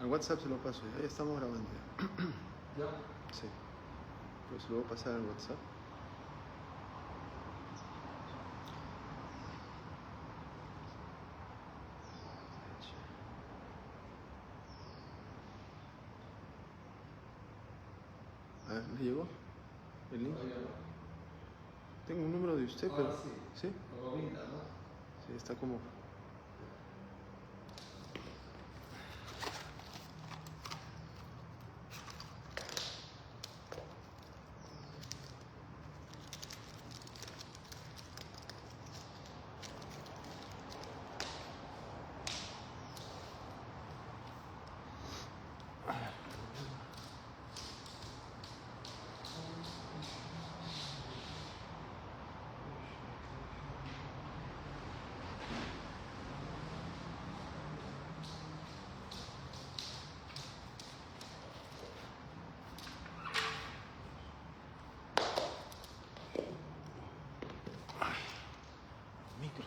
Al WhatsApp se lo paso, ahí estamos grabando ya. ¿Ya? Sí. Pues lo voy a pasar al WhatsApp. A ver, ¿le llegó el link? Todavía no. Tengo un número de usted, Ahora pero... sí. ¿Sí? Como vinta, ¿no? Sí, está como... Micro.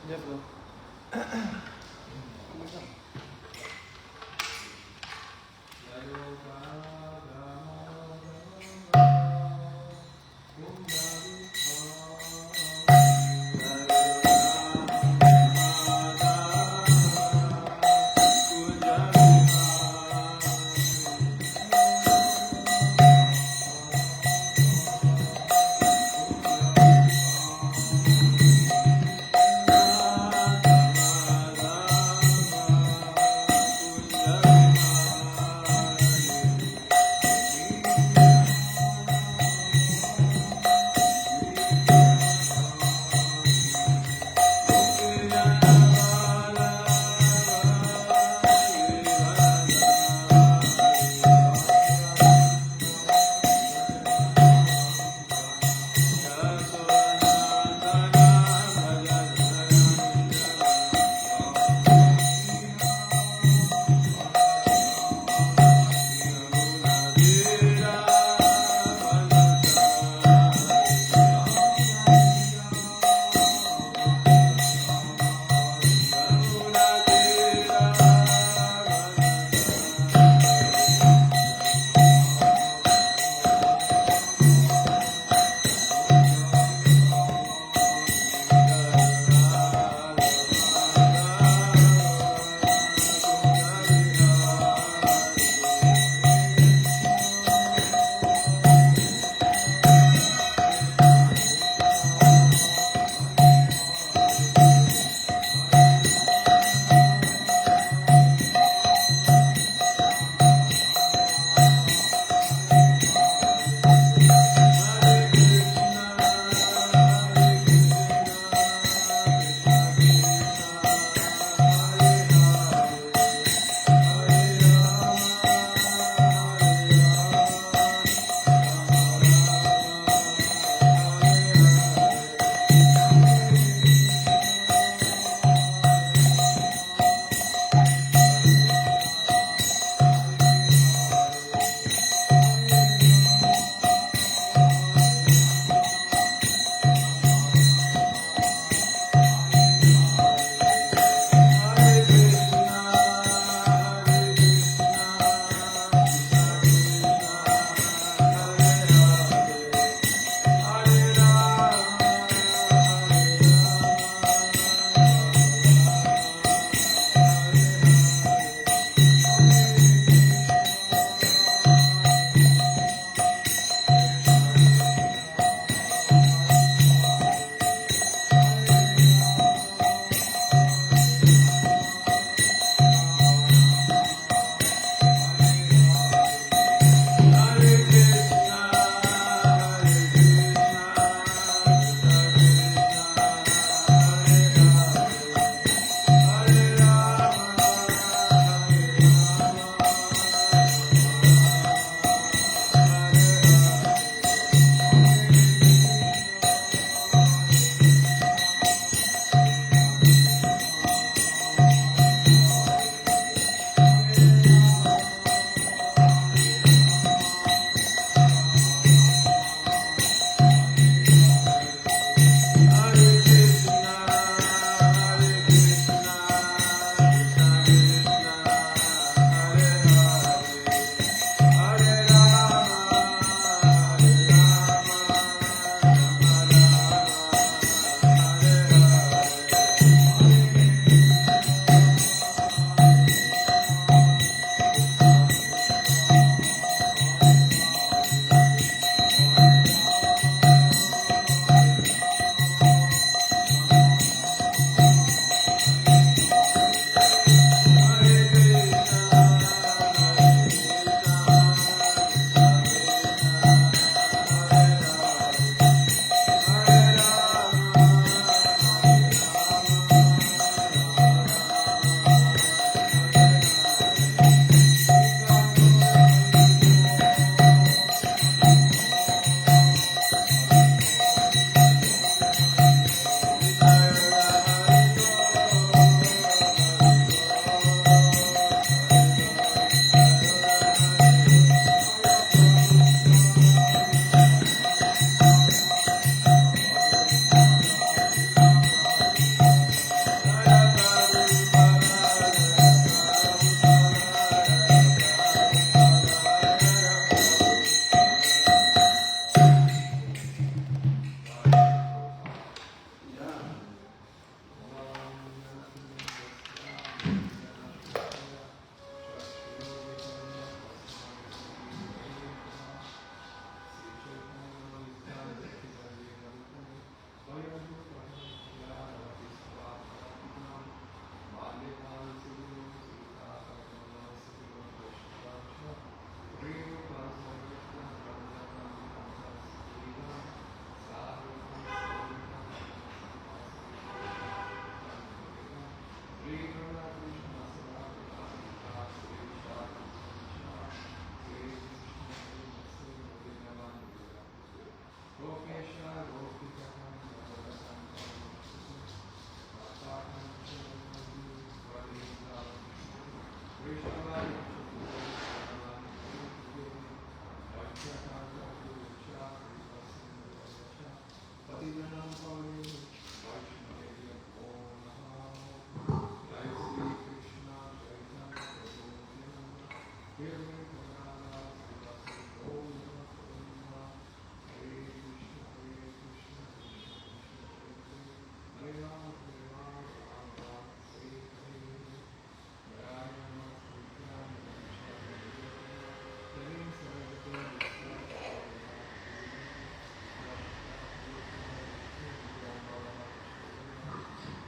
Ya, perdón. ¿Cómo está?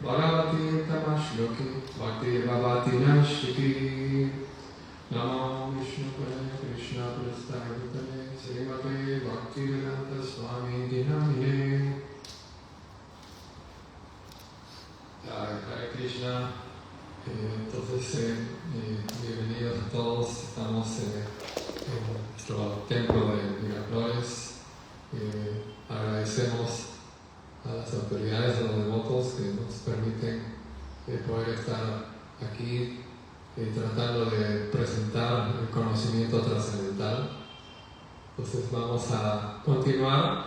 Bhagavati Tamashloki Bhakti Bhavati Nashiki Namo Vishnu Padaya Krishna Prasthaya Bhutale Srimate Bhaktivedanta Swami Dinamine. Hare Krishna. Entonces, bienvenidos a todos. Estamos en nuestro templo de Miraflores. Agradecemos a las autoridades, a los devotos que nos permiten poder estar aquí tratando de presentar el conocimiento trascendental. Entonces vamos a continuar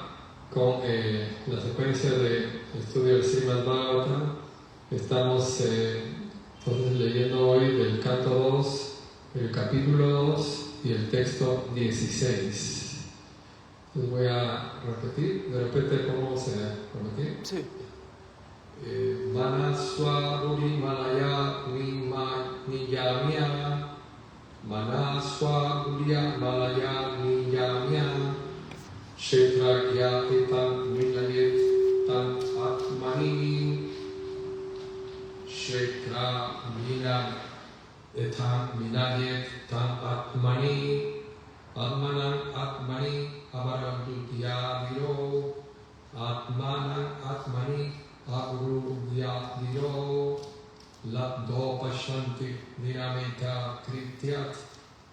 con la secuencia de estudio del Srimad Bhagavatam. Estamos entonces leyendo hoy del canto 2, el capítulo 2 y el texto 16. Les voy a repetir, de repente ¿cómo se repetir? Sí. Manaswaburi Malaya Niyamya Manaswaburi Malaya Niyamya Kshetragya Itam Minayet Tam Atmani Kshetra Etam Minayet Tam Atmani Atmanan Atmani Avaradhyadiro Atmanan Atmani Avaradhyadiro Labdo Pashanti Nirameta Krityat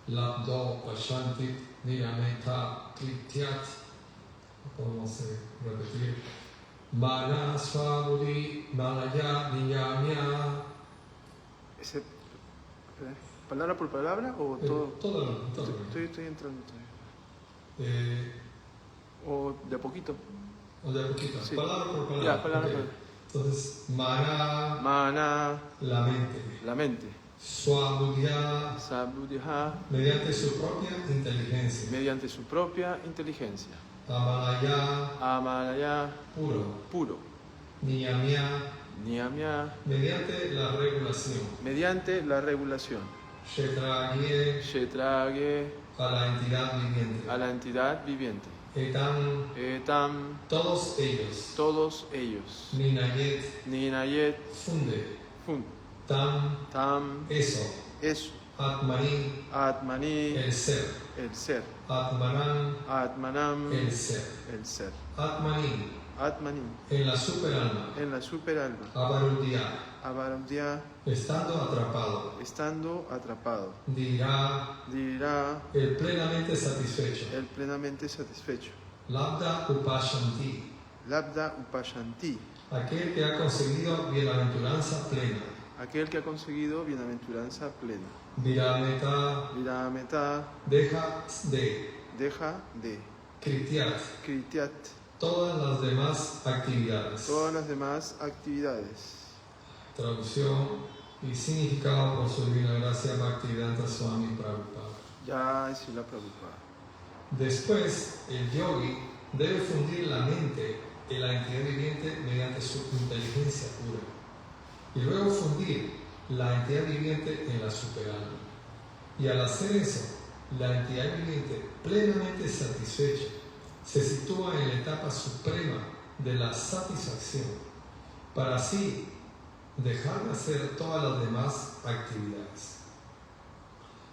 Labdo Pashanti Nirameta Krityat. Podemos repetir. Manaswabudi Malaya Niyamya. Ese, ¿palabra por palabra o todo? Todo. Estoy entrando todavía. O de a poquito. O de a poquito. Sí. Palabra por palabra. Ya, palabra okay. por palabra. Entonces, Mana, la mente. Swabudhya, Sabudhya, mediante su propia inteligencia. mediante su propia inteligencia. Amalaya, puro. Niyamya, mediante la regulación. Kshetragye, a la entidad viviente. Etam, todos ellos. Ninayet, Funde. Tam, eso. Atmani, El ser. Atmanam, el ser. Atmani, en la superalma. Avaruddhya, estando atrapado. Dirá, el plenamente satisfecho. Labda upashanti, aquel que ha conseguido bienaventuranza plena. Virameta, deja de krityat, todas las demás actividades. Traducción y significado por su divina gracia Bhaktivedanta Swami Prabhupada. Ya es la Prabhupada. Después, el yogi debe fundir la mente en la entidad viviente mediante su inteligencia pura. Y luego fundir la entidad viviente en la superalma. Y al hacer eso, la entidad viviente plenamente satisfecha se sitúa en la etapa suprema de la satisfacción, para así dejar de hacer todas las demás actividades.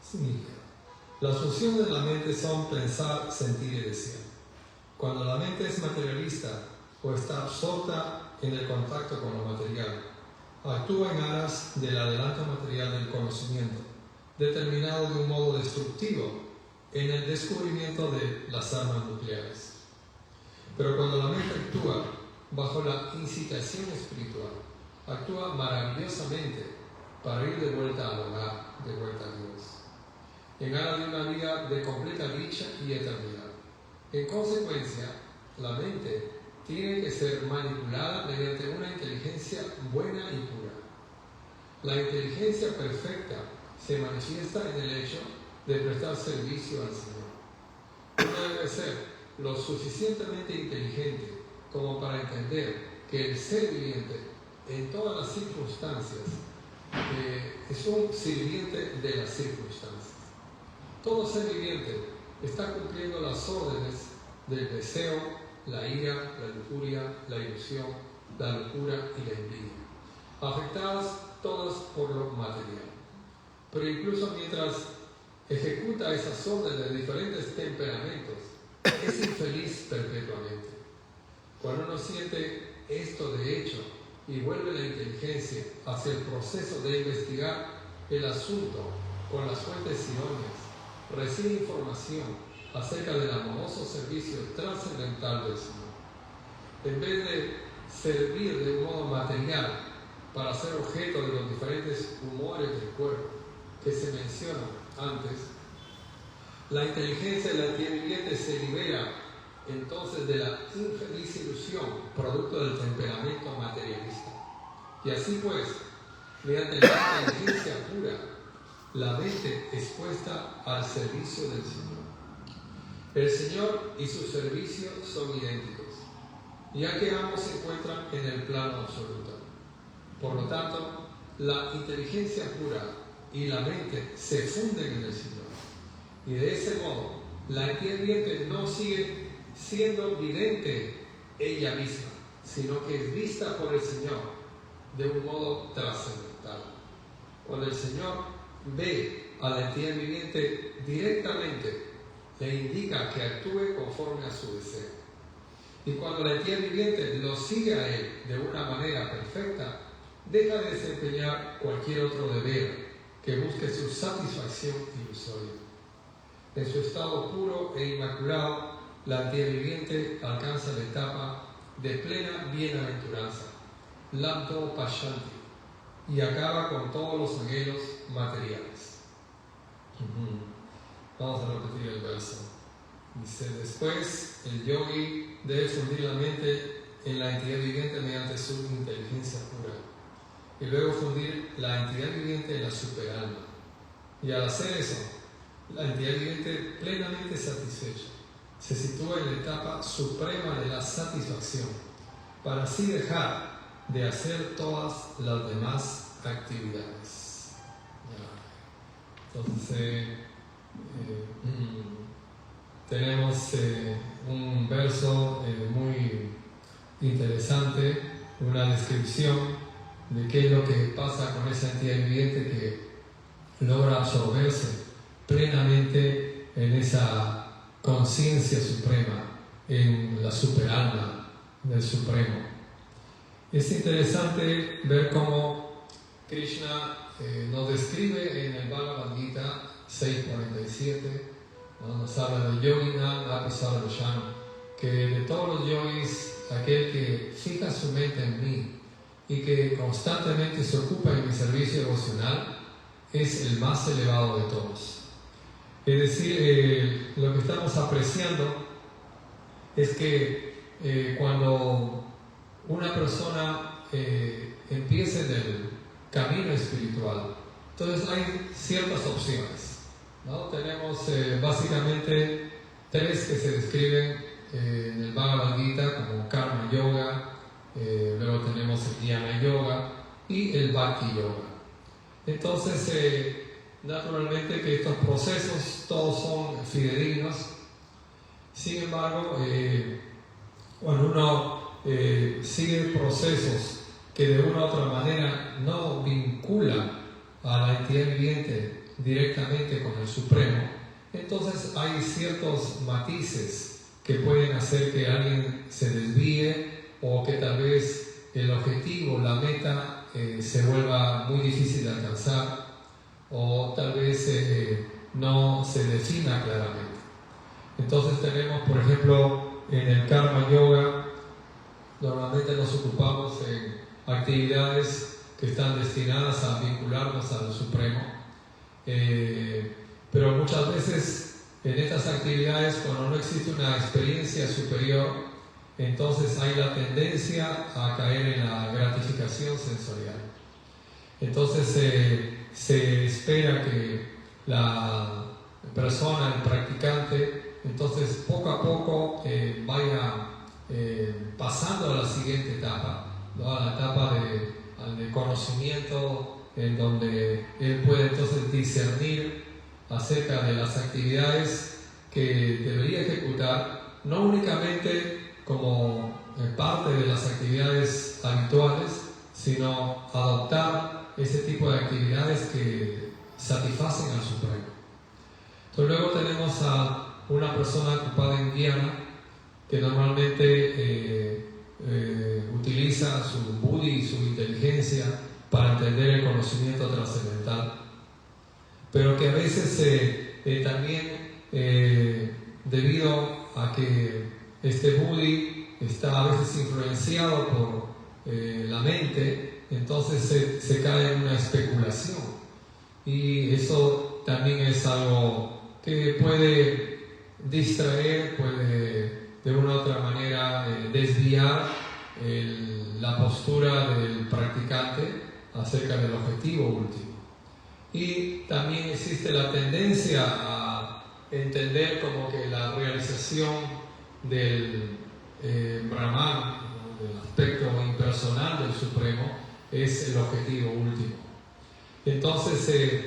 Significa, las funciones de la mente son pensar, sentir y desear. Cuando la mente es materialista o está absorta en el contacto con lo material, actúa en aras del adelanto material del conocimiento, determinado de un modo destructivo en el descubrimiento de las armas nucleares. Pero cuando la mente actúa bajo la incitación espiritual, actúa maravillosamente para ir de vuelta al hogar, de vuelta a Dios, en aras de una vida de completa dicha y eternidad. En consecuencia, la mente tiene que ser manipulada mediante una inteligencia buena y pura. La inteligencia perfecta se manifiesta en el hecho de prestar servicio al Señor. Uno debe ser lo suficientemente inteligente como para entender que el ser viviente en todas las circunstancias es un sirviente de las circunstancias. Todo ser viviente está cumpliendo las órdenes del deseo, la ira, la lujuria, la ilusión, la locura y la envidia. afectadas todas por lo material. Pero incluso mientras ejecuta esas órdenes de diferentes temperamentos, es infeliz perpetuamente. Cuando uno siente esto de hecho y vuelve la inteligencia hacia el proceso de investigar el asunto con las fuentes idóneas, recibe información acerca del amoroso servicio trascendental del Señor. En vez de servir de un modo material para ser objeto de los diferentes humores del cuerpo que se mencionan antes, la inteligencia de la tierra viviente se libera entonces de la infeliz ilusión producto del temperamento materialista. Y así pues, mediante la inteligencia pura, la mente es puesta al servicio del Señor. El Señor y su servicio son idénticos, ya que ambos se encuentran en el plano absoluto. Por lo tanto, la inteligencia pura y la mente se funden en el Señor. Y de ese modo, la entidad viviente no sigue siendo vidente ella misma, sino que es vista por el Señor de un modo trascendental. Cuando el Señor ve a la entidad viviente directamente, le indica que actúe conforme a su deseo. Y cuando la entidad viviente lo sigue a él de una manera perfecta, deja de desempeñar cualquier otro deber que busque su satisfacción ilusoria. En su estado puro e inmaculado, la entidad viviente alcanza la etapa de plena bienaventuranza, Labdo Pashanti, y acaba con todos los anhelos materiales. Vamos a repetir el verso. Dice: después el yogi debe fundir la mente en la entidad viviente mediante su inteligencia pura, y luego fundir la entidad viviente en la superalma. Y al hacer eso, la entidad viviente plenamente satisfecha se sitúa en la etapa suprema de la satisfacción, para así dejar de hacer todas las demás actividades. Entonces, tenemos un verso muy interesante, una descripción de qué es lo que pasa con esa entidad viviente que logra absorberse plenamente en esa conciencia suprema, en la superalma del Supremo. Es interesante ver cómo Krishna nos describe en el Bhagavad Gita 6.47, ¿no? Nos habla de Yogina Napisarvasham, que de todos los yogis, aquel que fija su mente en mí y que constantemente se ocupa en mi servicio devocional, es el más elevado de todos. Es decir, lo que estamos apreciando es que cuando una persona empieza en el camino espiritual, entonces hay ciertas opciones, ¿no? Tenemos básicamente tres que se describen en el Bhagavad Gita como Karma Yoga, luego tenemos el Dhyana Yoga y el Bhakti Yoga. Entonces, naturalmente que estos procesos todos son fidedignos. Sin embargo, cuando uno sigue procesos que de una u otra manera no vinculan a la entidad viviente directamente con el Supremo, entonces hay ciertos matices que pueden hacer que alguien se desvíe o que tal vez el objetivo, la meta, se vuelva muy difícil de alcanzar, o tal vez no se defina claramente. Entonces tenemos, por ejemplo, en el Karma Yoga, normalmente nos ocupamos en actividades que están destinadas a vincularnos al Supremo, pero muchas veces en estas actividades, cuando no existe una experiencia superior, entonces hay la tendencia a caer en la gratificación sensorial. Entonces se espera que la persona, el practicante, entonces poco a poco vaya pasando a la siguiente etapa, ¿no? A la etapa de conocimiento, en donde él puede entonces discernir acerca de las actividades que debería ejecutar, no únicamente como parte de las actividades habituales, sino adoptar ese tipo de actividades que satisfacen al Supremo. Entonces luego tenemos a una persona ocupada en Dhyana que normalmente utiliza su buddhi y su inteligencia para entender el conocimiento trascendental, pero que a veces también debido a que este buddhi está a veces influenciado por la mente, entonces se cae en una especulación, y eso también es algo que puede distraer, puede de una u otra manera desviar la postura del practicante acerca del objetivo último. Y también existe la tendencia a entender como que la realización del Brahman, del aspecto impersonal del Supremo, es el objetivo último. Entonces,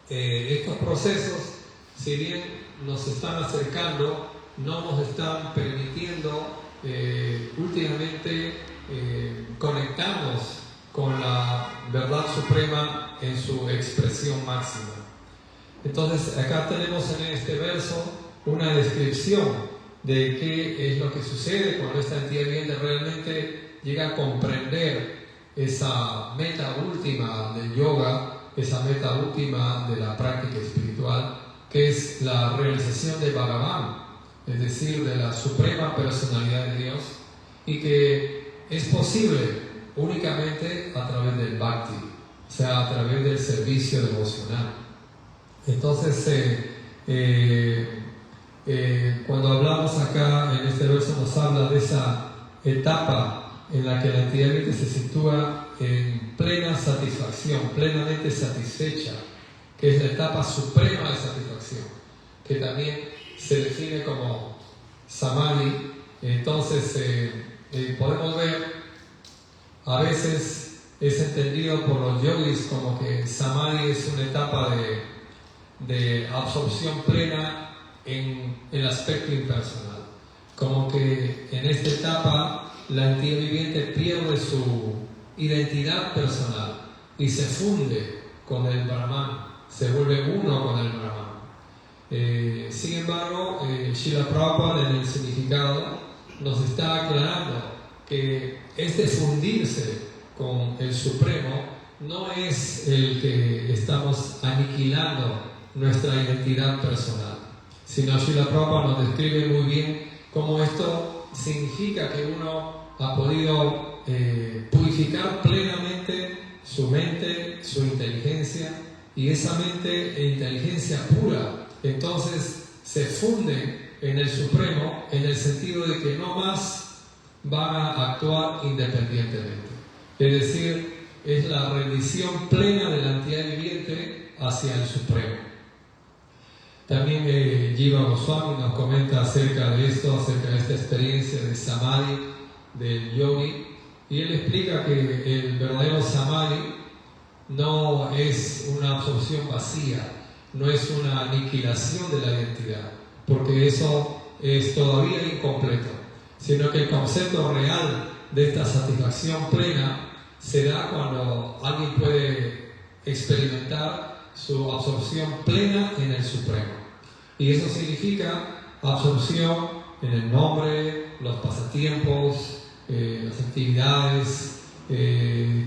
estos procesos, si bien nos están acercando, no nos están permitiendo últimamente conectarnos con la verdad suprema en su expresión máxima. Entonces, acá tenemos en este verso una descripción de qué es lo que sucede cuando esta entidad viviente realmente llega a comprender esa meta última del yoga, esa meta última de la práctica espiritual, que es la realización de Bhagavan, es decir, de la suprema personalidad de Dios, y que es posible únicamente a través del bhakti, o sea, a través del servicio devocional. Entonces, cuando hablamos acá en este verso, nos habla de esa etapa en la que la entidad viviente se sitúa en plena satisfacción, plenamente satisfecha, que es la etapa suprema de satisfacción, que también se define como samadhi. Entonces, podemos ver, a veces es entendido por los yogis como que samadhi es una etapa de absorción plena en el aspecto impersonal, como que en esta etapa la entidad viviente pierde su identidad personal y se funde con el Brahman, se vuelve uno con el Brahman. Sin embargo, Srila Prabhupada en el significado nos está aclarando que este fundirse con el Supremo no es el que estamos aniquilando nuestra identidad personal, sino Srila Prabhupada nos describe muy bien cómo esto significa que uno ha podido purificar plenamente su mente, su inteligencia, y esa mente e inteligencia pura entonces se funde en el Supremo, en el sentido de que no más van a actuar independientemente. Es decir, es la rendición plena de la entidad viviente hacia el Supremo. También Jiva Goswami nos comenta acerca de esto, acerca de esta experiencia de Samadhi del yogi, y él explica que el verdadero Samadhi no es una absorción vacía, no es una aniquilación de la identidad, porque eso es todavía incompleto, sino que el concepto real de esta satisfacción plena se da cuando alguien puede experimentar su absorción plena en el Supremo. Y eso significa absorción en el nombre, los pasatiempos, las actividades,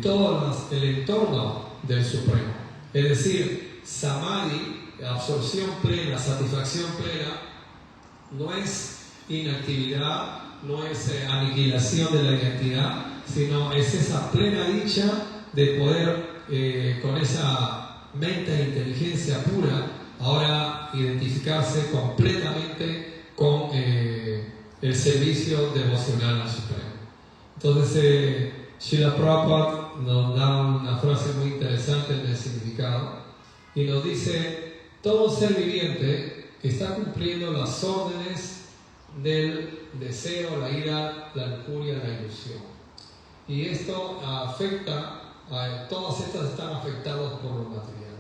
todo el entorno del Supremo. Es decir, Samadhi, absorción plena, satisfacción plena, no es inactividad, no es aniquilación de la identidad, sino es esa plena dicha de poder, con esa mente e inteligencia pura, ahora identificarse completamente con el servicio devocional al Supremo. Entonces, Srila Prabhupada nos da una frase muy interesante en el significado y nos dice: todo ser viviente está cumpliendo las órdenes del deseo, la ira, la lujuria, la ilusión. Y esto afecta, todas estas están afectadas por lo material.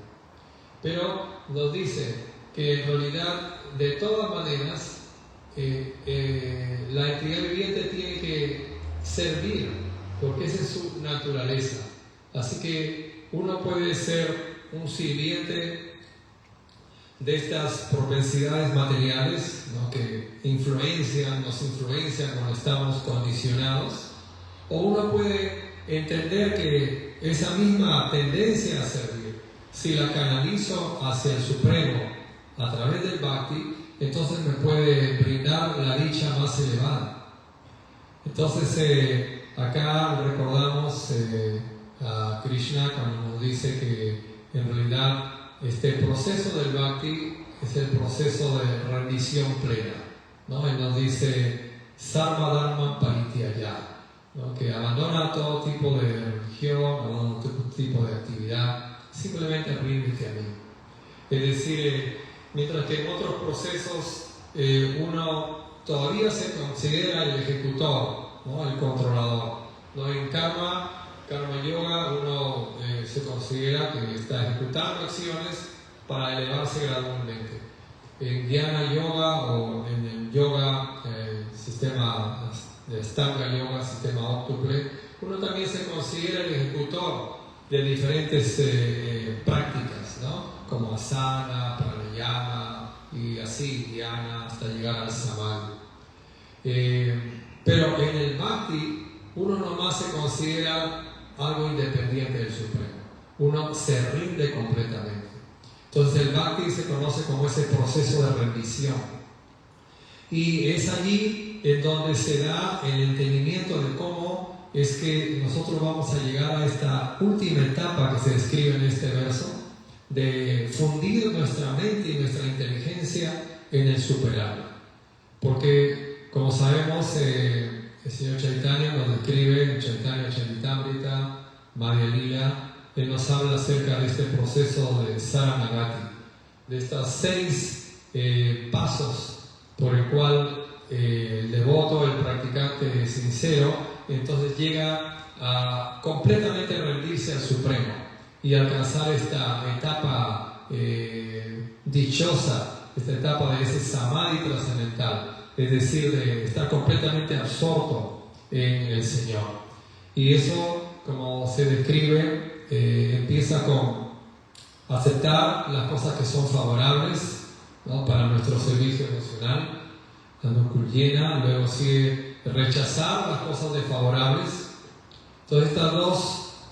Pero nos dice que en realidad, de todas maneras, la entidad viviente tiene que servir porque esa es su naturaleza. Así que uno puede ser un sirviente de estas propensidades materiales, ¿no?, que nos influencian cuando estamos condicionados, o uno puede entender que esa misma tendencia a servir, si la canalizo hacia el Supremo a través del Bhakti, entonces me puede brindar la dicha más elevada. Entonces acá recordamos a Krishna cuando nos dice que en realidad este proceso del Bhakti es el proceso de rendición plena, ¿no? Él nos dice Sarva Dharma Parityaya, ¿no?, que abandona todo tipo de religión, abandona todo tipo de actividad, simplemente ríndete a mí. Es decir, mientras que en otros procesos uno todavía se considera el ejecutor, ¿no?, el controlador, ¿no? En karma yoga uno se considera que está ejecutando acciones para elevarse gradualmente. En dhyana yoga o en el yoga, sistema de Ashtanga yoga, sistema óctuple, uno también se considera el ejecutor de diferentes prácticas, ¿no?, como asana, pranayama y así dhyana hasta llegar al samadhi. Pero en el bhakti uno nomás se considera algo independiente del Supremo, uno se rinde completamente. Entonces el bhakti se conoce como ese proceso de rendición, y es allí en donde se da el entendimiento de cómo es que nosotros vamos a llegar a esta última etapa que se describe en este verso, de fundir nuestra mente y nuestra inteligencia en el superable. Porque, como sabemos, el Señor Chaitanya nos describe en Chaitanya Charitamrita, Madhya Lila, Él nos habla acerca de este proceso de Saranagati, de estos 6 pasos por el cual el devoto, el practicante sincero, entonces llega a completamente rendirse al Supremo y alcanzar esta etapa dichosa, esta etapa de ese samadhi trascendental, es decir, de estar completamente absorto en el Señor. Y eso, como se describe, empieza con aceptar las cosas que son favorables, ¿no?, para nuestro servicio emocional, anukulyena, luego sigue rechazar las cosas desfavorables. Entonces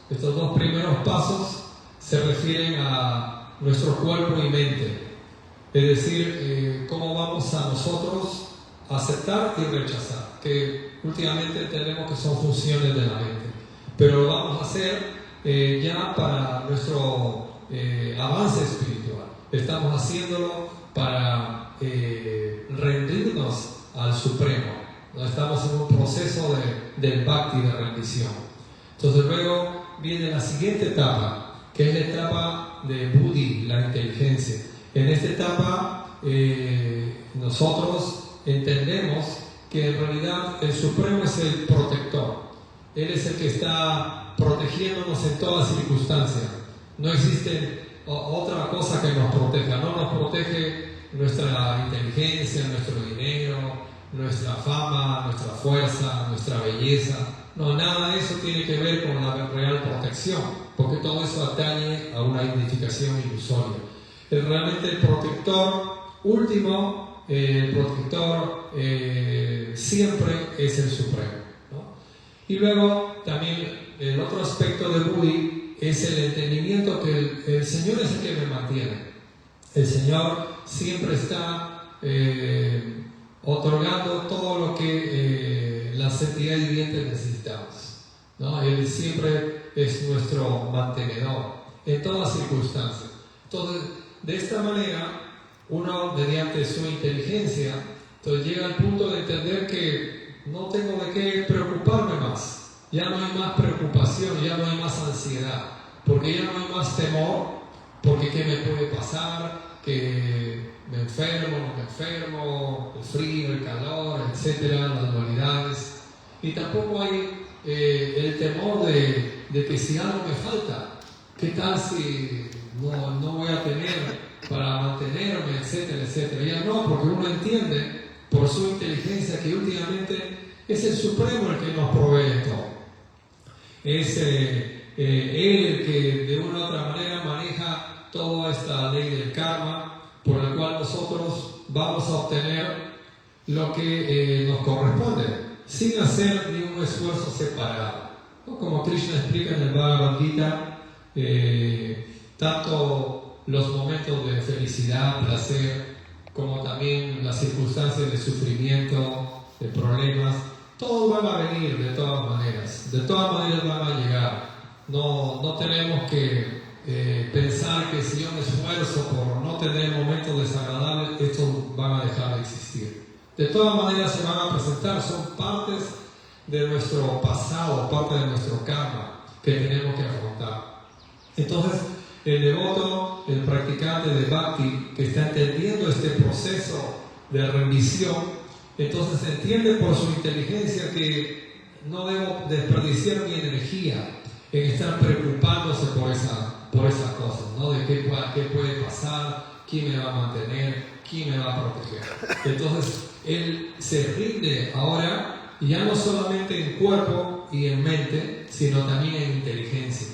estos dos primeros pasos se refieren a nuestro cuerpo y mente, es decir, cómo vamos a nosotros aceptar y rechazar, que últimamente entendemos que son funciones de la mente, pero lo vamos a hacer ya para nuestro avance espiritual. Estamos haciéndolo para rendirnos al Supremo, ¿no? Estamos en un proceso del bhakti, de rendición. Entonces luego viene la siguiente etapa, que es la etapa de buddhi, la inteligencia. En esta etapa nosotros entendemos que en realidad el Supremo es el protector. Él es el que está protegiéndonos en todas circunstancias. No existe otra cosa que nos proteja. No nos protege nuestra inteligencia, nuestro dinero, nuestra fama, nuestra fuerza, nuestra belleza. No, nada de eso tiene que ver con la real protección, porque todo eso atañe a una identificación ilusoria. Realmente el protector último, el protector siempre es el Supremo, ¿no? Y luego también el otro aspecto de buddhi es el entendimiento que el Señor es el que me mantiene. El Señor siempre está otorgando todo lo que las entidades vivientes necesitamos, ¿no? Él siempre es nuestro mantenedor en todas circunstancias. Entonces, de esta manera, uno, mediante su inteligencia, entonces llega al punto de entender que no tengo de qué preocuparme más. Ya no hay más preocupación, ya no hay más ansiedad, porque ya no hay más temor, porque qué me puede pasar, que me enfermo, no me enfermo, el frío, el calor, etcétera, las dualidades. Y tampoco hay el temor de que si algo me falta, ¿qué tal si no voy a tener para mantenerme, etcétera, etcétera? Ya no, porque uno entiende por su inteligencia que últimamente es el Supremo el que nos provee todo. es Él el que de una u otra manera maneja toda esta ley del karma, por la cual nosotros vamos a obtener lo que nos corresponde, sin hacer ni un esfuerzo separado, ¿no? Como Krishna explica en el Bhagavad Gita, tanto los momentos de felicidad, placer, como también las circunstancias de sufrimiento, de problemas, todos van a venir de todas maneras van a llegar. No tenemos que pensar que si yo me esfuerzo por no tener momentos desagradables, estos van a dejar de existir. De todas maneras se van a presentar, son partes de nuestro pasado, parte de nuestro karma que tenemos que afrontar. Entonces, el devoto, el practicante de Bhakti, que está entendiendo este proceso de rendición, entonces entiende por su inteligencia que no debo desperdiciar mi energía en estar preocupándose por esas cosas, ¿no? De qué puede pasar, quién me va a mantener, quién me va a proteger. Entonces, él se rinde ahora, ya no solamente en cuerpo y en mente, sino también en inteligencia.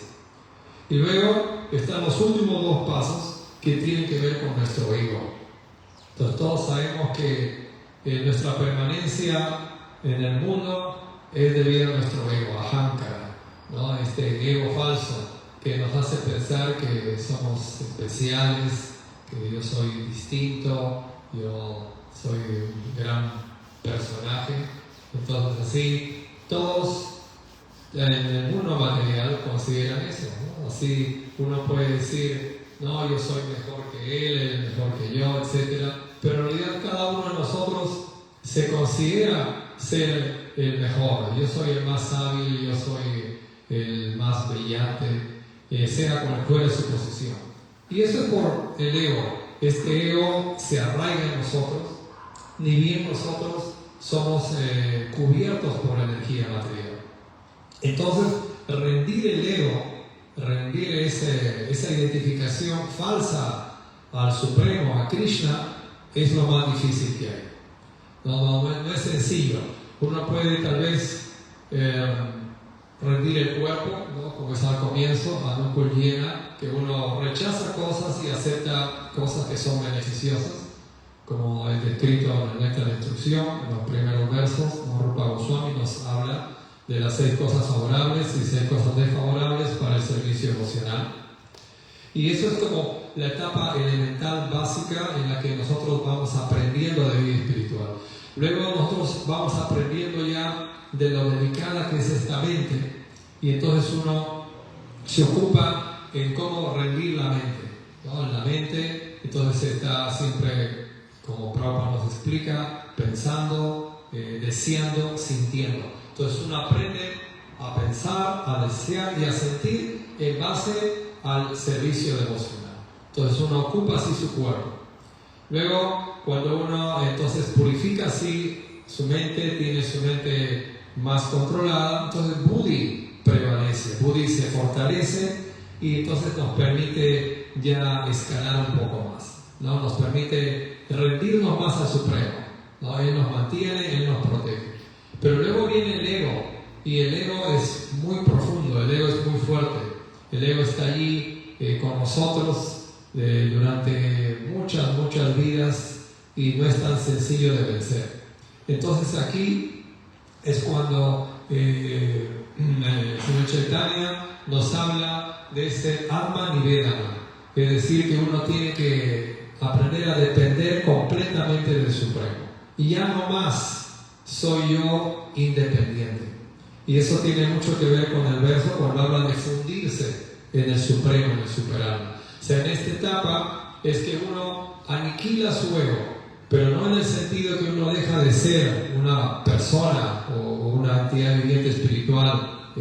Y luego están los últimos dos pasos que tienen que ver con nuestro ego. Entonces, todos sabemos que nuestra permanencia en el mundo es debido a nuestro ego, ahankara, ¿no? Este ego falso que nos hace pensar que somos especiales, que yo soy distinto, yo soy un gran personaje. Entonces así todos en el mundo material consideran eso, ¿no? Así uno puede decir, no, yo soy mejor que él es mejor que yo, etc. Pero en realidad cada uno de nosotros se considera ser el mejor. Yo soy el más hábil, yo soy el más brillante, sea cual fuera su posición. Y eso es por el ego. Este ego se arraiga en nosotros, ni bien nosotros somos cubiertos por la energía material. Entonces, rendir el ego, rendir esa identificación falsa al Supremo, a Krishna, es lo más difícil que hay. No es sencillo. Uno puede tal vez rendir el cuerpo, ¿no? Como es al comienzo, Anukul Yena, que uno rechaza cosas y acepta cosas que son beneficiosas, como es descrito en esta instrucción, en los primeros versos. Rupa Goswami nos habla de las 6 cosas favorables y 6 cosas desfavorables para el servicio emocional. Y eso es como la etapa elemental básica en la que nosotros vamos aprendiendo de vida espiritual. Luego nosotros vamos aprendiendo ya de lo delicada que es esta mente, y entonces uno se ocupa en cómo rendir la mente, ¿no? En la mente, entonces está siempre, como Prabhupada nos explica, pensando, deseando, sintiendo. Entonces uno aprende a pensar, a desear y a sentir en base al servicio devocional. Entonces uno ocupa así su cuerpo. Luego, cuando uno entonces purifica así su mente, tiene su mente más controlada, entonces Buddhi prevalece, Buddhi se fortalece y entonces nos permite ya escalar un poco más, ¿no? Nos permite rendirnos más al Supremo, ¿no? Él nos mantiene, Él nos protege. Pero luego viene el ego, y el ego es muy profundo, el ego es muy fuerte, el ego está allí con nosotros durante muchas vidas y no es tan sencillo de vencer. Entonces aquí es cuando el Señor Chaitanya nos habla de este Atma Nivedana, es decir, que uno tiene que aprender a depender completamente del Supremo, y ya no más soy yo independiente. Y eso tiene mucho que ver con el verso cuando habla de fundirse en el Supremo, en el Superalma. O sea, en esta etapa es que uno aniquila su ego, pero no en el sentido que uno deja de ser una persona o una entidad viviente espiritual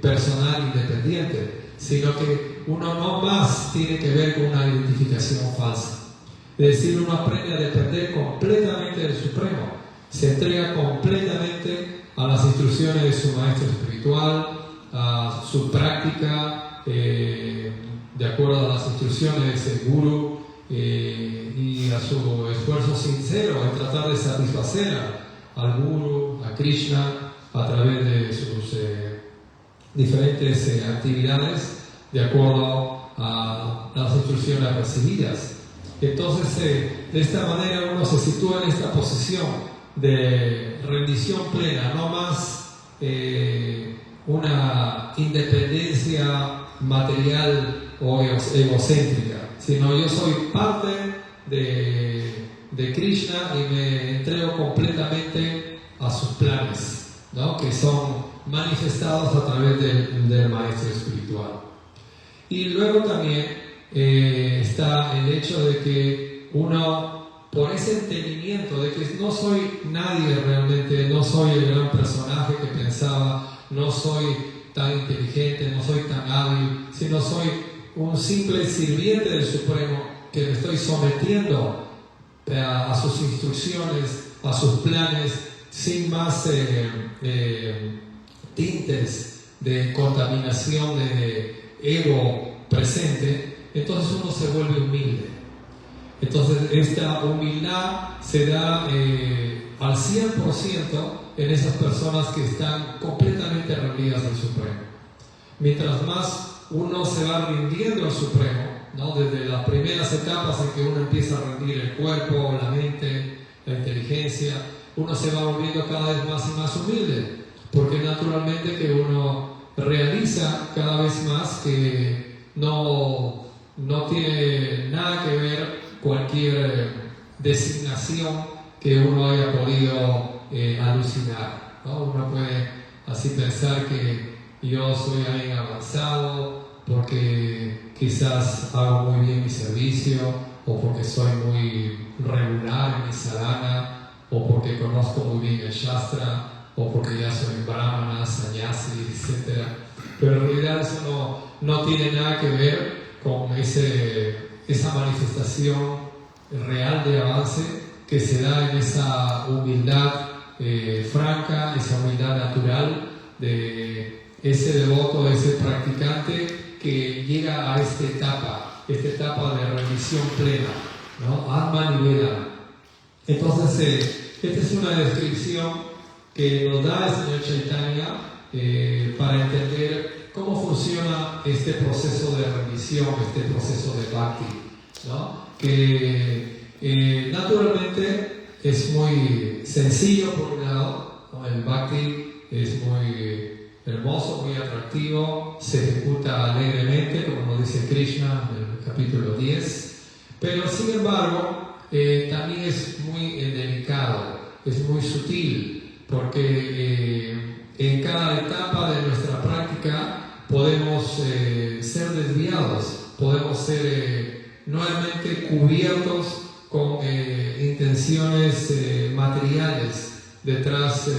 personal independiente, sino que uno no más tiene que ver con una identificación falsa. Es decir, uno aprende a depender completamente del Supremo, se entrega completamente a las instrucciones de su maestro espiritual, a su práctica de acuerdo a las instrucciones de ese guru, y a su esfuerzo sincero en tratar de satisfacer al guru, a Krishna, a través de sus diferentes actividades de acuerdo a las instrucciones recibidas. Entonces, de esta manera uno se sitúa en esta posición de rendición plena, no más una independencia material o egocéntrica, sino yo soy parte de Krishna y me entrego completamente a sus planes, ¿no? Que son manifestados a través del maestro espiritual. Y luego también está el hecho de que uno, por ese entendimiento de que no soy nadie realmente, no soy el gran personaje que pensaba, no soy tan inteligente, no soy tan hábil, sino soy un simple sirviente del Supremo que me estoy sometiendo a sus instrucciones, a sus planes, sin más tintes de contaminación de ego presente. Entonces uno se vuelve humilde. Entonces esta humildad se da al 100% en esas personas que están completamente rendidas al Supremo. Mientras más uno se va rindiendo al Supremo, ¿no? Desde las primeras etapas en que uno empieza a rendir el cuerpo, la mente, la inteligencia, uno se va volviendo cada vez más y más humilde, porque naturalmente que uno realiza cada vez más que no tiene nada que ver cualquier designación que uno haya podido alucinar, ¿no? Uno puede así pensar que yo soy alguien avanzado porque quizás hago muy bien mi servicio, o porque soy muy regular en mi sadhana, o porque conozco muy bien el Shastra, o porque ya soy brahmana, sannyasi, etc. Pero en realidad eso no tiene nada que ver con esa manifestación real de avance que se da en esa humildad franca, esa humildad natural de ese devoto, de ese practicante que llega a esta etapa de rendición plena, ¿no? Atman y Vedana. Entonces, esta es una descripción que nos da el Señor Chaitanya para entender cómo funciona este proceso de rendición, este proceso de bhakti, ¿no? Que naturalmente es muy sencillo por un lado, ¿no? El bhakti es muy hermoso, muy atractivo, se ejecuta alegremente, como nos dice Krishna en el capítulo 10, pero sin embargo también es muy delicado, es muy sutil, porque en cada etapa de nuestra práctica podemos ser desviados, podemos ser nuevamente cubiertos con intenciones materiales detrás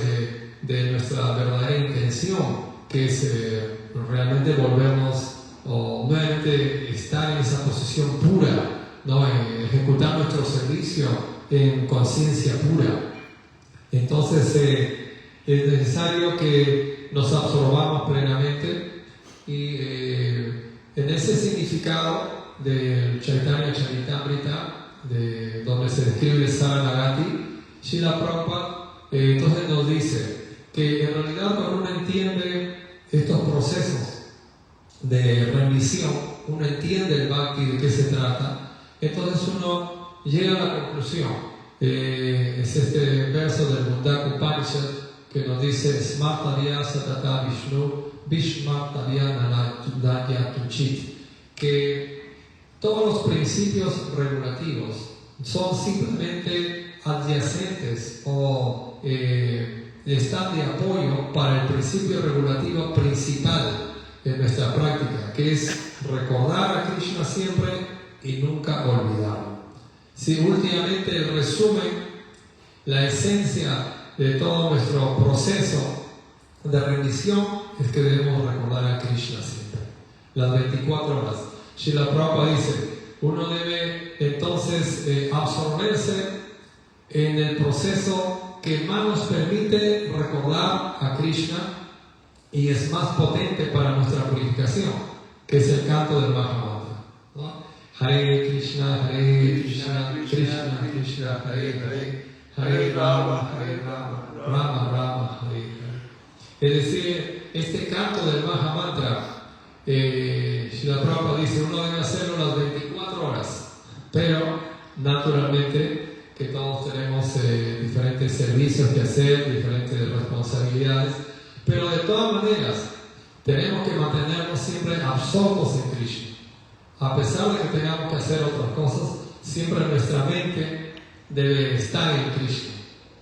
de nuestra verdadera intención, que es realmente volvernos o nuevamente estar en esa posición pura, ¿no? Ejecutar nuestro servicio en conciencia pura. Entonces es necesario que nos absorbamos plenamente, y en ese significado del Chaitanya Charitamrita, de donde se describe Saranagati, Srila Prabhupada entonces nos dice que en realidad cuando uno entiende estos procesos de rendición, uno entiende el bhakti, de qué se trata, entonces uno llega a la conclusión. Es este verso del Mundaka Upanishad que nos dice Smartavya Satata Vishnu Vishmartavya Nanayatuchit, que todos los principios regulativos son simplemente adyacentes o están de apoyo para el principio regulativo principal de nuestra práctica, que es recordar a Krishna siempre y nunca olvidarlo. Si últimamente el resumen, la esencia de todo nuestro proceso de rendición es que debemos recordar a Krishna siempre, las 24 horas. Srila Prabhupada dice, uno debe entonces absorberse en el proceso que más nos permite recordar a Krishna y es más potente para nuestra purificación, que es el canto del Mahamantra, ¿no? Hare Krishna, Krishna Krishna, Hare Hare, Hare Rama, Rama Rama, Hare Hare. Es decir, este canto del Maha Mantra, Srila Prabhupada dice, uno debe hacerlo las 24 horas, pero naturalmente que todos tenemos diferentes servicios que hacer, diferentes responsabilidades, pero de todas maneras tenemos que mantenernos siempre absortos en Krishna. A pesar de que tengamos que hacer otras cosas, siempre nuestra mente debe estar en Krishna,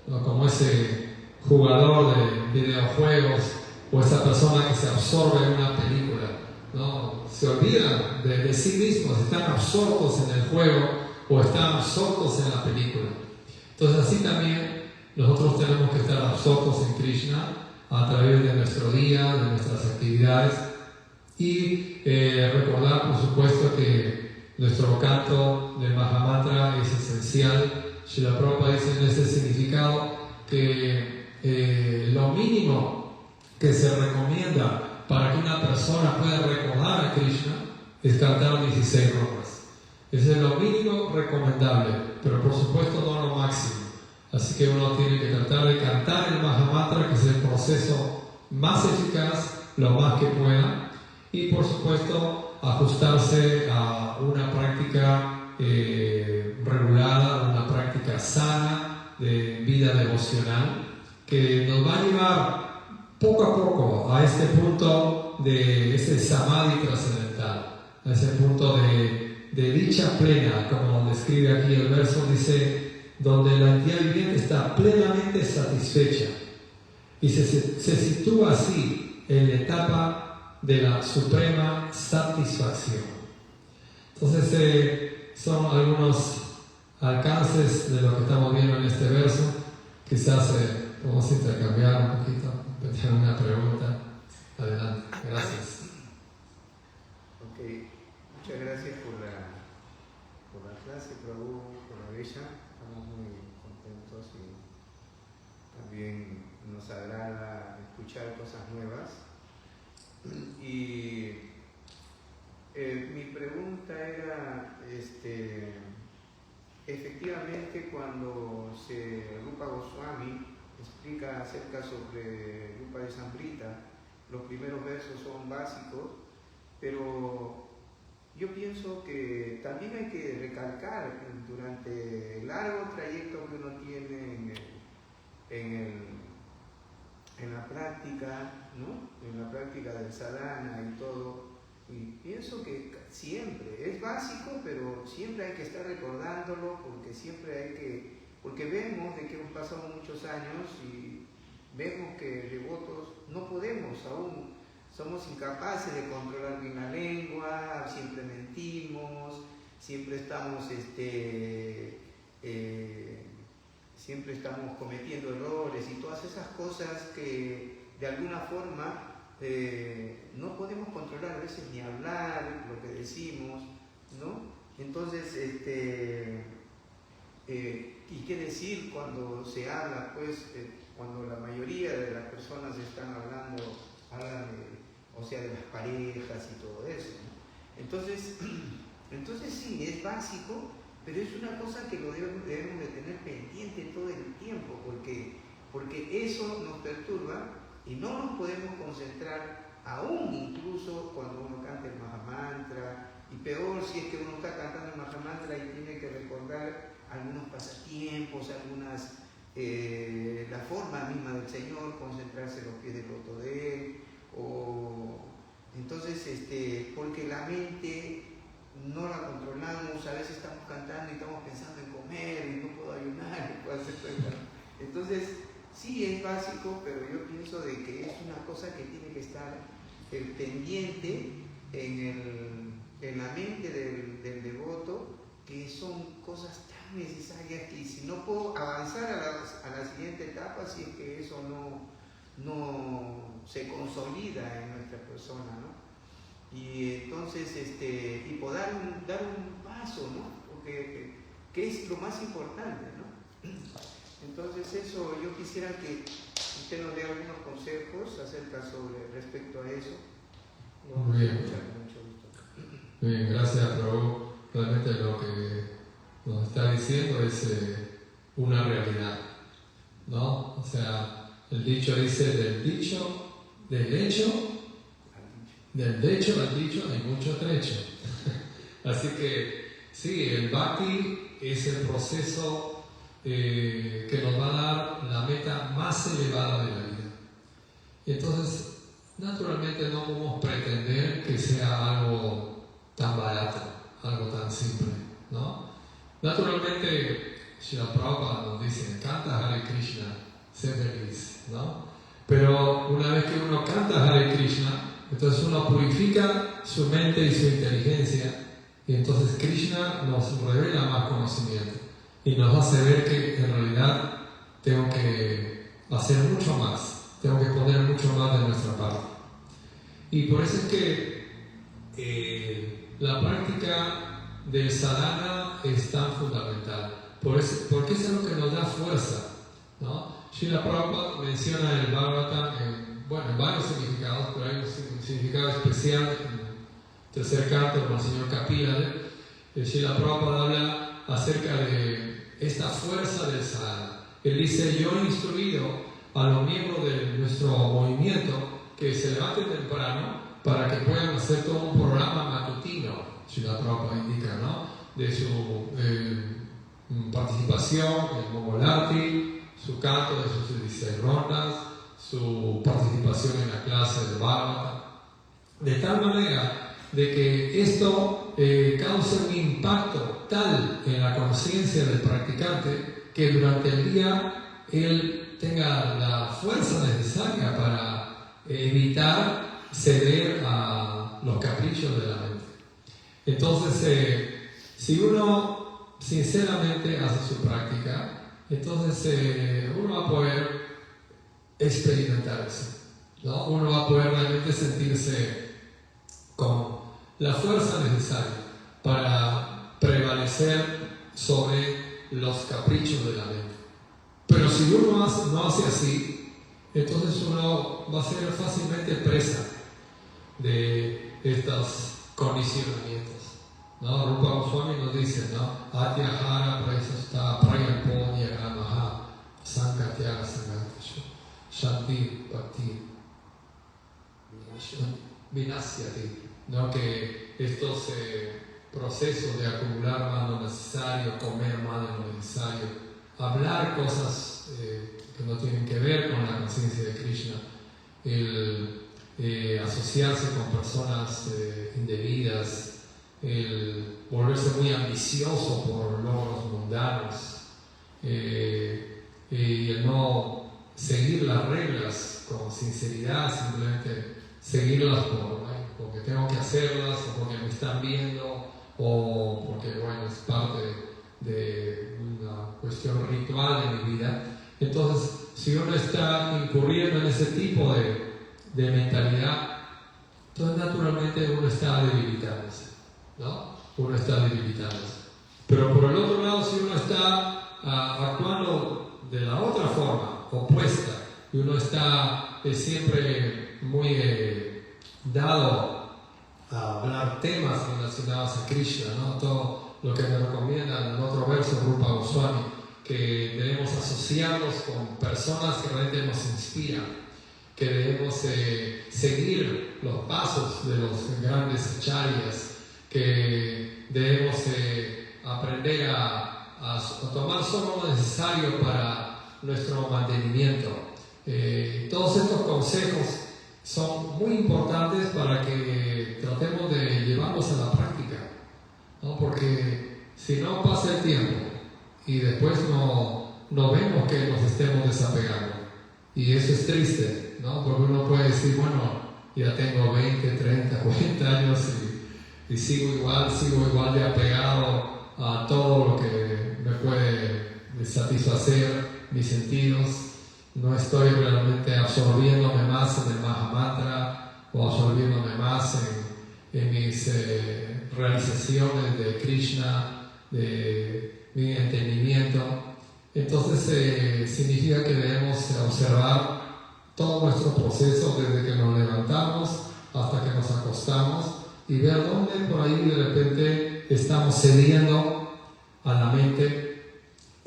¿no? Como ese jugador de videojuegos o esa persona que se absorbe en una película, ¿no? Se olvidan de sí mismos, están absortos en el juego o están absortos en la película. Entonces así también nosotros tenemos que estar absortos en Krishna a través de nuestro día, de nuestras actividades y recordar por supuesto que nuestro canto del Maha Mantra es esencial. Srila Prabhupada dice en ese significado que lo mínimo que se recomienda para que una persona pueda recordar a Krishna es cantar 16 ropas. Ese es lo mínimo recomendable, pero por supuesto no lo máximo. Así que uno tiene que tratar de cantar el Maha Mantra, que es el proceso más eficaz, lo más que pueda, y por supuesto ajustarse a una práctica regulada, una práctica sana de vida devocional, que nos va a llevar poco a poco a este punto de ese samadhi trascendental, a ese punto de dicha plena, como describe aquí el verso, dice, donde la entidad viviente está plenamente satisfecha y se sitúa así en la etapa de la suprema satisfacción. Entonces son algunos alcances de lo que estamos viendo en este verso. Quizás podemos intercambiar un poquito, tener una pregunta. Adelante, gracias. Ok, muchas gracias por la clase, Prabhu, por la bella. Estamos muy contentos y también nos agrada escuchar cosas nuevas. Y mi pregunta era, efectivamente cuando Rupa Goswami explica acerca sobre Rupa de Sambrita, los primeros versos son básicos, pero yo pienso que también hay que recalcar durante el largo trayecto que uno tiene en la práctica, ¿no? En la práctica del sadhana y todo, y pienso que siempre es básico, pero siempre hay que estar recordándolo, porque vemos de que han pasado muchos años y vemos que devotos no podemos aún, somos incapaces de controlar bien la lengua, siempre mentimos, siempre estamos siempre estamos cometiendo errores y todas esas cosas que de alguna forma no podemos controlar, a veces ni hablar lo que decimos, ¿no? Entonces, ¿y qué decir cuando se habla? Pues cuando la mayoría de las personas están hablan de las parejas y todo eso, ¿no? Entonces sí, es básico, pero es una cosa que lo debemos de tener pendiente todo el tiempo, porque eso nos perturba y no nos podemos concentrar aún incluso cuando uno canta el Maha Mantra, y peor si es que uno está cantando el Maha Mantra y tiene que recordar algunos pasatiempos, la forma misma del Señor, concentrarse en los pies del loto de Él, entonces porque la mente no la controlamos, a veces estamos cantando y estamos pensando en comer y no puedo ayunar, no puedo hacer nada. Entonces sí es básico, pero yo pienso de que es una cosa que tiene que estar pendiente en la mente del devoto, que son cosas tan necesarias que si no puedo avanzar a la siguiente etapa, si es que eso no se consolida en nuestra persona, ¿no? Y entonces, y poder dar un paso, ¿no? Porque que es lo más importante, ¿no? Entonces eso, yo quisiera que usted nos dé algunos consejos respecto a eso. Muy bien. Muy bien, gracias, Prabhu. Realmente lo que nos está diciendo es una realidad, ¿no? O sea, el dicho dice, del dicho del lecho al dicho hay mucho trecho. Así que sí, el Bhakti es el proceso que nos va a dar la meta más elevada de la vida. Y entonces, naturalmente no podemos pretender que sea algo tan barato, algo tan simple, ¿no? Naturalmente, Srila Prabhupada nos dice, canta Hare Krishna, sé feliz, ¿no? Pero una vez que uno canta Hare Krishna, entonces uno purifica su mente y su inteligencia, y entonces Krishna nos revela más conocimiento y nos hace ver que en realidad tengo que hacer mucho más, tengo que poner mucho más de nuestra parte. Y por eso es que la práctica del sadhana es tan fundamental, porque es algo que nos da fuerza, ¿no? Srila Prabhupada menciona el Bhagavatam en varios significados, pero hay un significado especial en el tercer canto con el señor Kapila. Srila Prabhupada habla acerca de esta fuerza del sadhana. Él dice, yo he instruido a los miembros de nuestro movimiento que se levanten temprano para que puedan hacer todo un programa matutino, Srila Prabhupada indica, ¿no? De su participación en Mongol-Arti, su canto de sus 16 rondas, su participación en la clase de Bhagavatam, de tal manera de que esto cause un impacto tal en la conciencia del practicante que durante el día él tenga la fuerza necesaria para evitar ceder a los caprichos de la mente. Entonces, si uno sinceramente hace su práctica, entonces uno va a poder experimentar eso, ¿no? Uno va a poder realmente sentirse con la fuerza necesaria para prevalecer sobre los caprichos de la mente. Pero si uno no hace así, entonces uno va a ser fácilmente presa de estos condicionamientos, ¿no? Rupa Goswami nos dice, ¿no? Atyahara praisasta prayapo nyagamaha sangatyaga sangatashu shanti bhakti vinasyati, ¿no? Que estos procesos de acumular más lo necesario, comer más de lo necesario, hablar cosas que no tienen que ver con la conciencia de Krishna, el asociarse con personas indebidas, el volverse muy ambicioso por logros mundanos, y el no seguir las reglas con sinceridad, simplemente seguirlas porque tengo que hacerlas, o porque me están viendo, o porque es parte de una cuestión ritual de mi vida. Entonces, si uno está incurriendo en ese tipo de mentalidad, entonces naturalmente uno está debilitándose, ¿no? Uno está debilitándose. Pero por el otro lado, si uno está actuando de la otra forma, opuesta, y uno está siempre muy dado a hablar temas relacionados a Krishna, ¿no? Todo lo que me recomienda en el otro verso Rupa Goswami, que debemos asociarnos con personas que realmente nos inspiran, que debemos seguir los pasos de los grandes acharyas, que debemos aprender a tomar solo lo necesario para nuestro mantenimiento. Todos estos consejos son muy importantes para que tratemos de llevarlos a la práctica, ¿no? Porque si no pasa el tiempo y después no vemos que nos estemos desapegando, y eso es triste, ¿no? Porque uno puede decir, ya tengo 20, 30, 40 años y sigo igual de apegado a todo lo que me puede satisfacer mis sentidos. No estoy realmente absorbiéndome más en el Mahamantra o absorbiéndome más en mis realizaciones de Krishna, de mi entendimiento. Entonces significa que debemos observar todo nuestro proceso desde que nos levantamos hasta que nos acostamos y ver dónde por ahí de repente estamos cediendo a la mente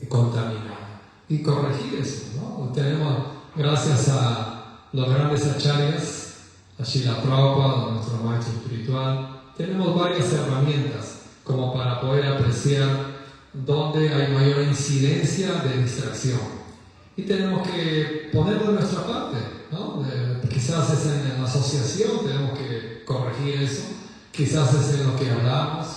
contaminada y corregir eso, ¿no? Tenemos, gracias a los grandes acharyas, a Srila Prabhupada, nuestro maestro espiritual, tenemos varias herramientas como para poder apreciar dónde hay mayor incidencia de distracción. Y tenemos que ponerlo de nuestra parte, ¿no? Quizás es en la asociación, tenemos que corregir eso, quizás es en lo que hablamos,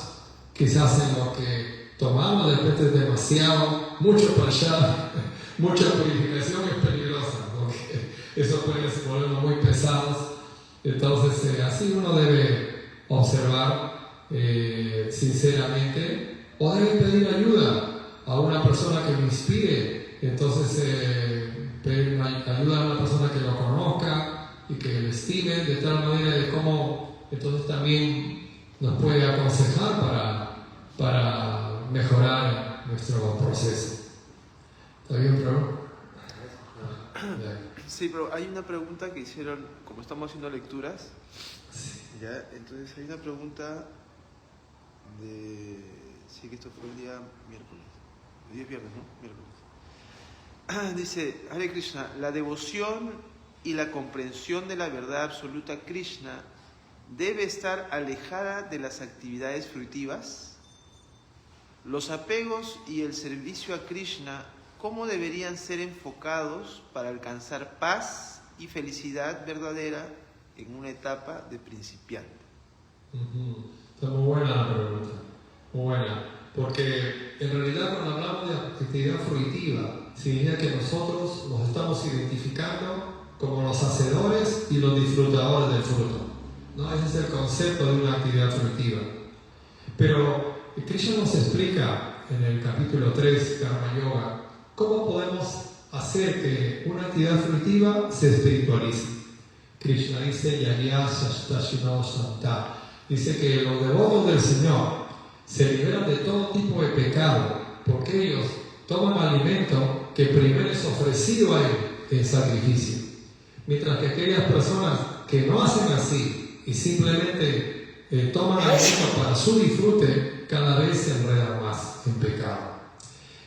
quizás en lo que tomamos, de repente es demasiado, mucho para allá, mucha purificación es peligrosa, porque eso puede volvernos muy pesados. Entonces, así uno debe observar sinceramente, o debe pedir ayuda a una persona que lo inspire. Entonces, pedir ayuda a una persona que lo conozca y que lo estime de tal manera de cómo entonces también nos puede aconsejar para mejorar nuestro proceso. ¿Está bien, Prabhu? Sí, pero hay una pregunta que hicieron, como estamos haciendo lecturas, ¿ya? Entonces hay una pregunta de... Sí, que esto fue el día miércoles. El día es viernes, ¿no? Miércoles. Dice, Hare Krishna, la devoción y la comprensión de la verdad absoluta Krishna debe estar alejada de las actividades fruitivas. Los apegos y el servicio a Krishna, ¿cómo deberían ser enfocados para alcanzar paz y felicidad verdadera en una etapa de principiante? Está muy buena la pregunta, muy buena, porque en realidad cuando hablamos de actividad fruitiva, significa que nosotros nos estamos identificando como los hacedores y los disfrutadores del fruto, ¿no? Ese es el concepto de una actividad fruitiva. Pero Krishna nos explica en el capítulo 3, Karma Yoga, cómo podemos hacer que una actividad fruitiva se espiritualice. Krishna dice, dice que los devotos del Señor se liberan de todo tipo de pecado, porque ellos toman alimento que primero es ofrecido a Él en sacrificio. Mientras que aquellas personas que no hacen así y simplemente toman alimento para su disfrute, cada vez se enredan más en pecado.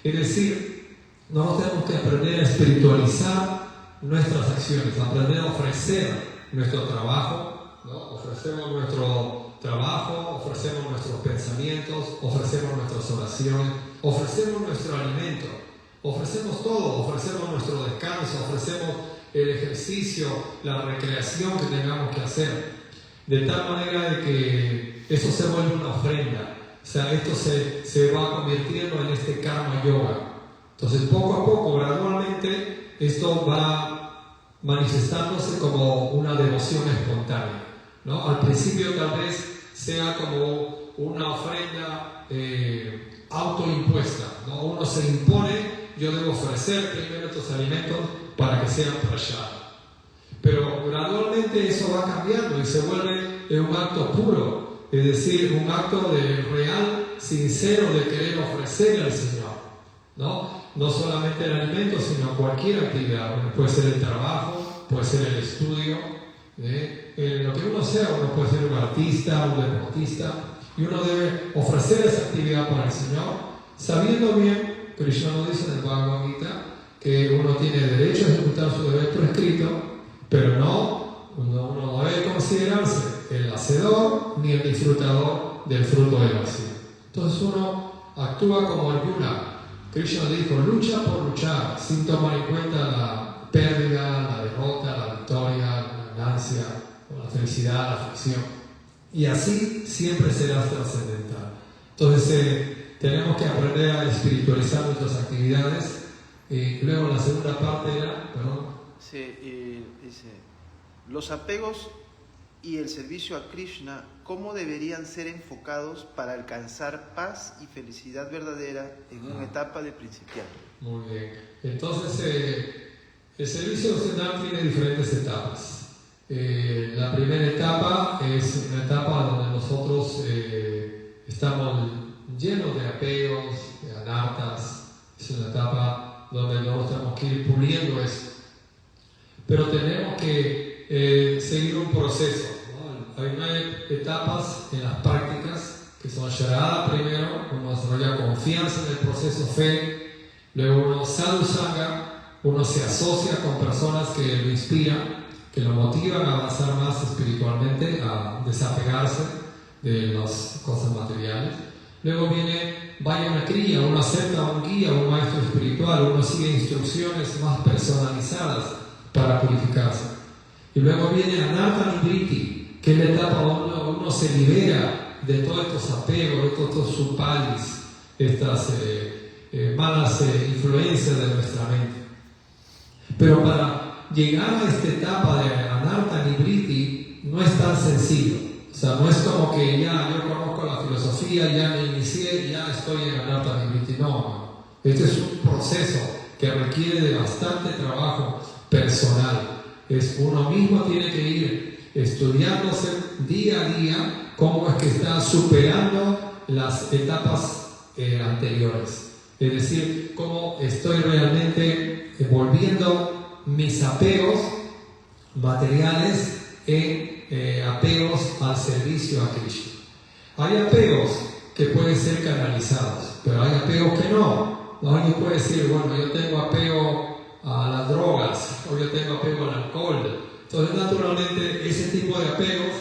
Es decir, nosotros tenemos que aprender a espiritualizar nuestras acciones, aprender a ofrecer nuestro trabajo, ¿no? Ofrecemos nuestro trabajo, ofrecemos nuestros pensamientos, ofrecemos nuestras oraciones, ofrecemos nuestro alimento, ofrecemos todo, ofrecemos nuestro descanso, ofrecemos el ejercicio, la recreación que tengamos que hacer, de tal manera de que eso se vuelve una ofrenda. O sea, esto se va convirtiendo en este karma yoga. Entonces, poco a poco, gradualmente, esto va manifestándose como una devoción espontánea, ¿no? Al principio tal vez sea como una ofrenda autoimpuesta, ¿no? Uno se impone, yo debo ofrecer primero estos alimentos para que sean prasad. Pero gradualmente eso va cambiando y se vuelve un acto puro, es decir, un acto de real, sincero de querer ofrecerle al Señor, ¿no? No solamente el alimento, sino cualquier actividad. Puede ser el trabajo, puede ser el estudio, lo que uno sea. Uno puede ser un artista, un deportista, y uno debe ofrecer esa actividad para el Señor, sabiendo bien, Krishna nos dice en el Bhagavad Gita, que uno tiene derecho a ejecutar su deber prescrito, pero uno no debe considerarse el hacedor ni el disfrutador del fruto del vacío. Entonces uno actúa como Arjuna. Krishna dijo, lucha por luchar, sin tomar en cuenta la pérdida, la derrota, la victoria, la ganancia, la felicidad, la aflicción. Y así siempre serás trascendental. Entonces tenemos que aprender a espiritualizar nuestras actividades. Luego la segunda parte era, perdón. Sí, dice, los apegos y el servicio a Krishna, ¿cómo deberían ser enfocados para alcanzar paz y felicidad verdadera en una etapa de principiante? Muy bien. Entonces, el servicio devocional tiene diferentes etapas. La primera etapa es una etapa donde nosotros estamos llenos de apegos, de anartas. Es una etapa donde nosotros tenemos que ir puliendo eso. Pero tenemos que seguir un proceso, ¿no? Hay 9 etapas en las prácticas que son Sharada primero, uno desarrolla confianza en el proceso, fe, luego uno sadhu sangha, uno se asocia con personas que lo inspiran, que lo motivan a avanzar más espiritualmente, a desapegarse de las cosas materiales. Luego viene, vaya una cría, uno acepta a un guía, un maestro espiritual, uno sigue instrucciones más personalizadas para purificarse. Y luego viene Anartha Nivriti, que es la etapa donde uno se libera de todos estos apegos, de todos estos supalis, estas malas influencias de nuestra mente. Pero para llegar a esta etapa de Anartha Nivriti no es tan sencillo. O sea, no es como que ya yo conozco la filosofía, ya me inicié, ya estoy en Anartha Nivriti. No. Este es un proceso que requiere de bastante trabajo personal. Uno mismo tiene que ir estudiándose día a día cómo es que está superando las etapas anteriores. Es decir, cómo estoy realmente volviendo mis apegos materiales en apegos al servicio a Krishna. Hay apegos que pueden ser canalizados, pero hay apegos que no. Alguien puede decir, bueno, yo tengo apego a las drogas, o yo tengo apego al alcohol. Entonces, naturalmente, ese tipo de apegos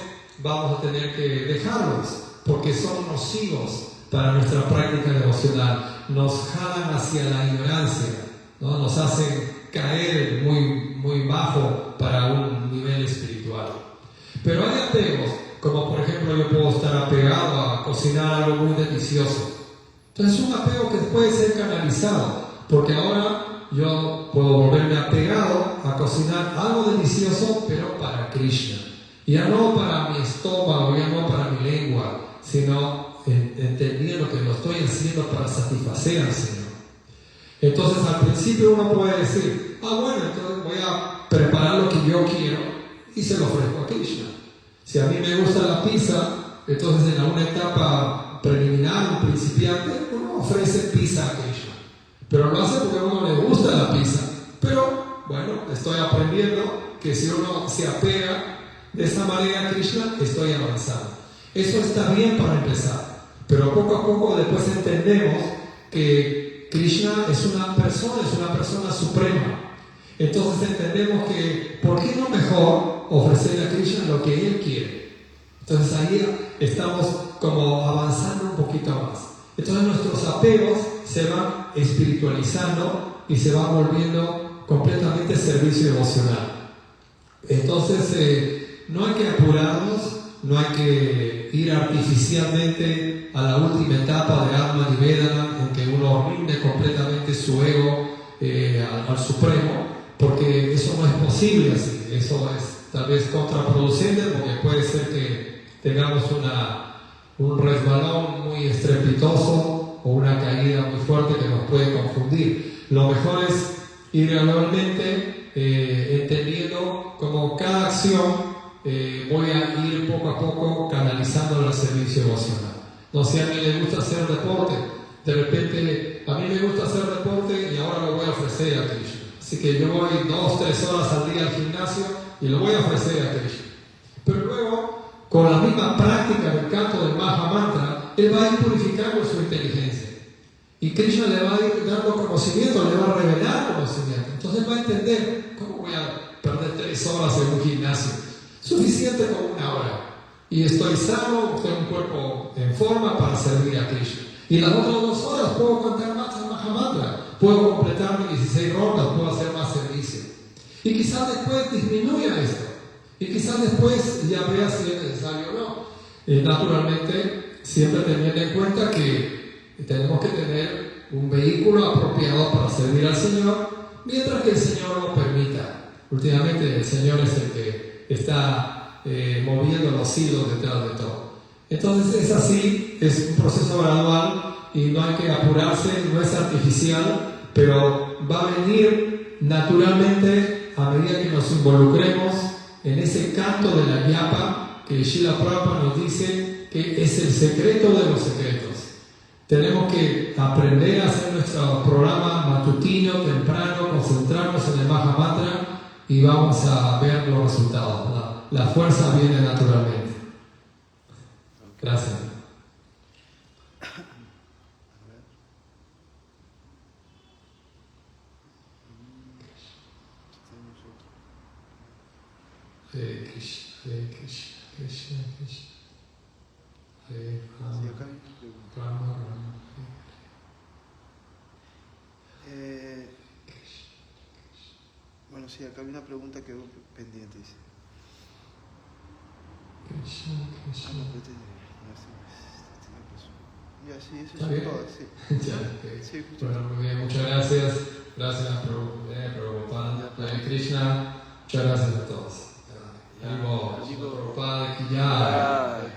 vamos a tener que dejarlos, porque son nocivos para nuestra práctica devocional. Nos jalan hacia la ignorancia, ¿no? Nos hacen caer muy bajo para un nivel espiritual. Pero hay apegos, como por ejemplo yo puedo estar apegado a cocinar algo muy delicioso. Entonces es un apego que puede ser canalizado, porque ahora yo puedo volverme apegado a cocinar algo delicioso, pero para Krishna. Ya no para mi estómago, ya no para mi lengua, sino entendiendo que lo estoy haciendo para satisfacer al Señor. Entonces al principio uno puede decir, bueno, entonces voy a preparar lo que yo quiero y se lo ofrezco a Krishna. Si a mí me gusta la pizza, entonces en alguna etapa preliminar, un principiante, uno ofrece pizza a Krishna. Pero lo hace porque a uno le gusta la pizza. Pero, bueno, estoy aprendiendo que si uno se apega de esa manera a Krishna, estoy avanzando. Eso está bien para empezar. Pero poco a poco después entendemos que Krishna es una persona suprema. Entonces entendemos que, ¿por qué no mejor ofrecerle a Krishna lo que Él quiere? Entonces ahí estamos como avanzando un poquito más. Entonces nuestros apegos se van espiritualizando y se van volviendo completamente servicio devocional. Entonces no hay que apurarnos, no hay que ir artificialmente a la última etapa de Atma Nivedana en que uno rinde completamente su ego al Supremo, porque eso no es posible así. Eso es tal vez contraproducente, porque puede ser que tengamos un resbalón muy estrepitoso o una caída muy fuerte que nos puede confundir. Lo mejor es ir gradualmente entendiendo como cada acción voy a ir poco a poco canalizando el servicio devocional. No sé, a mí me gusta hacer deporte, de repente a mí me gusta hacer deporte y ahora lo voy a ofrecer a Krishna. Así que yo voy 2-3 horas al día al gimnasio y lo voy a ofrecer a Krishna. Pero luego, con la misma práctica del canto del Maha Mantra, él va a ir purificando su inteligencia. Y Krishna le va a ir dando conocimiento, le va a revelar conocimiento. Entonces va a entender, ¿cómo voy a perder 3 horas en un gimnasio? Suficiente con 1 hora. Y estoy sano, tengo un cuerpo en forma para servir a Krishna. Y las otras 2 horas puedo cantar más el Maha Mantra, puedo completar mis 16 rondas, puedo hacer más servicio. Y quizás después disminuya esto. Y quizás después ya vea si es necesario o no. Naturalmente, siempre teniendo en cuenta que tenemos que tener un vehículo apropiado para servir al Señor, mientras que el Señor lo permita. Últimamente el Señor es el que está moviendo los hilos detrás de todo. Entonces es así, es un proceso gradual y no hay que apurarse, no es artificial, pero va a venir naturalmente a medida que nos involucremos en ese canto de la yapa que Srila Prabhupada nos dice que es el secreto de los secretos. Tenemos que aprender a hacer nuestro programa matutino, temprano, concentrarnos en el Maha Mantra y vamos a ver los resultados. La fuerza viene naturalmente. Gracias. Hare Krishna, Krishna Krishna, Hare Sí, Rama, acá hay una pregunta. Rama Rama, Bueno, sí, acá hay una pregunta que quedó pendiente. Dice. Krishna Ah, no, Krishna. pero este me pasó. Ya, sí, eso ¿Está es bien? todo, sí. Ya, ok. Sí, justo. Bueno, muy bien, muchas gracias. Gracias, Prabhupada. Hare Krishna. Muchas gracias a todos. Ya. Haribo, Haribo. Prabhupada, que ya. Ya.